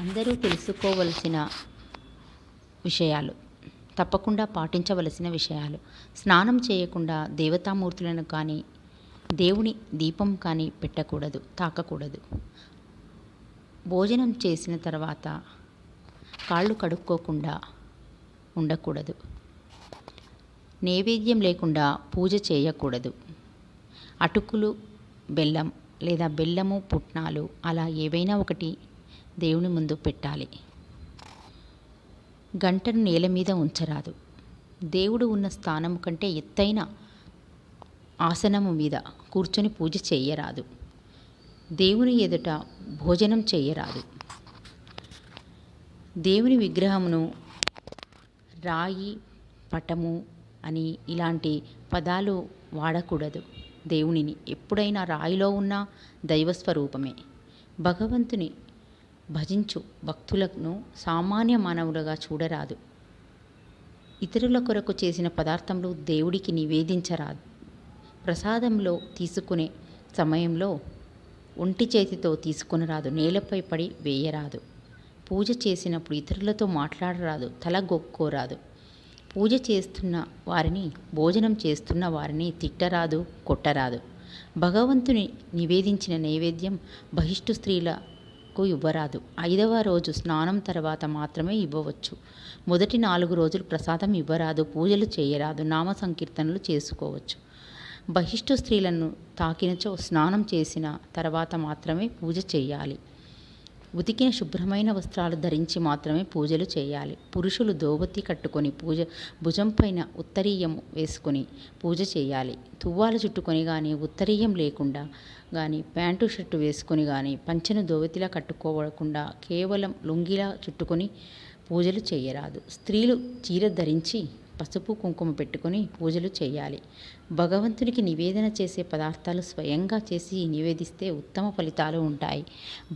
అందరూ తెలుసుకోవలసిన విషయాలు, తప్పకుండా పాటించవలసిన విషయాలు. స్నానం చేయకుండా దేవతామూర్తులను కానీ, దేవుని దీపం కానీ పెట్టకూడదు, తాకకూడదు. భోజనం చేసిన తర్వాత కాళ్ళు కడుక్కోకుండా ఉండకూడదు. నైవేద్యం లేకుండా పూజ చేయకూడదు. అటుకులు, బెల్లం లేదా బెల్లము, పుట్నాలు అలా ఏవైనా ఒకటి దేవుని ముందు పెట్టాలి. గంటను నేల మీద ఉంచరాదు. దేవుడు ఉన్న స్థానము కంటే ఎత్తైన ఆసనము మీద కూర్చొని పూజ చేయరాదు. దేవుని ఎదుట భోజనం చేయరాదు. దేవుని విగ్రహమును రాయి, పటము అని ఇలాంటి పదాలు వాడకూడదు. దేవునిని ఎప్పుడైనా రాయిలో ఉన్న దైవస్వరూపమే. భగవంతుని భజించు భక్తులను సామాన్య మానవులుగా చూడరాదు. ఇతరుల కొరకు చేసిన పదార్థములు దేవుడికి నివేదించరాదు. ప్రసాదంలో తీసుకునే సమయంలో ఒంటి చేతితో తీసుకొనరాదు. నేలపై పడి వేయరాదు. పూజ చేసినప్పుడు ఇతరులతో మాట్లాడరాదు. తల గొక్కోరాదు. పూజ చేస్తున్న వారిని, భోజనం చేస్తున్న వారిని తిట్టరాదు, కొట్టరాదు. భగవంతుని నివేదించిన నైవేద్యం బహిష్టు స్త్రీలకు ఇవ్వరాదు. 5వ రోజు స్నానం తర్వాత మాత్రమే ఇవ్వవచ్చు. మొదటి 4 రోజులు ప్రసాదం ఇవ్వరాదు. పూజలు చేయరాదు. నామ సంకీర్తనలు చేసుకోవచ్చు. బహిష్టు స్త్రీలను తాకినచో స్నానం చేసిన తర్వాత మాత్రమే పూజ చేయాలి. ఉతికిన శుభ్రమైన వస్త్రాలు ధరించి మాత్రమే పూజలు చేయాలి. పురుషులు ధోవతి కట్టుకొని భుజం పైన ఉత్తరీయం వేసుకొని పూజ చేయాలి. తువ్వాలు చుట్టుకొని కానీ, ఉత్తరీయం లేకుండా కానీ, ప్యాంటు షర్టు వేసుకొని కానీ, పంచెను ధోవతిలా కట్టుకోకుండా కేవలం లుంగిలా చుట్టుకొని పూజలు చేయరాదు. స్త్రీలు చీర ధరించి పసుపు కుంకుమ పెట్టుకొని పూజలు చేయాలి. భగవంతునికి నివేదన చేసే పదార్థాలు స్వయంగా చేసి నివేదిస్తే ఉత్తమ ఫలితాలు ఉంటాయి.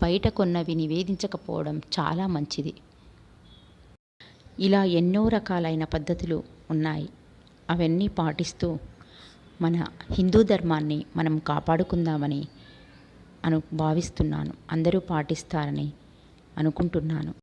బయట కొన్నవి నివేదించకపోవడం చాలా మంచిది. ఇలా ఎన్నో రకాలైన పద్ధతులు ఉన్నాయి. అవన్నీ పాటిస్తూ మన హిందూ ధర్మాన్ని మనం కాపాడుకుందామని భావిస్తున్నాను. అందరూ పాటిస్తారని అనుకుంటున్నాను.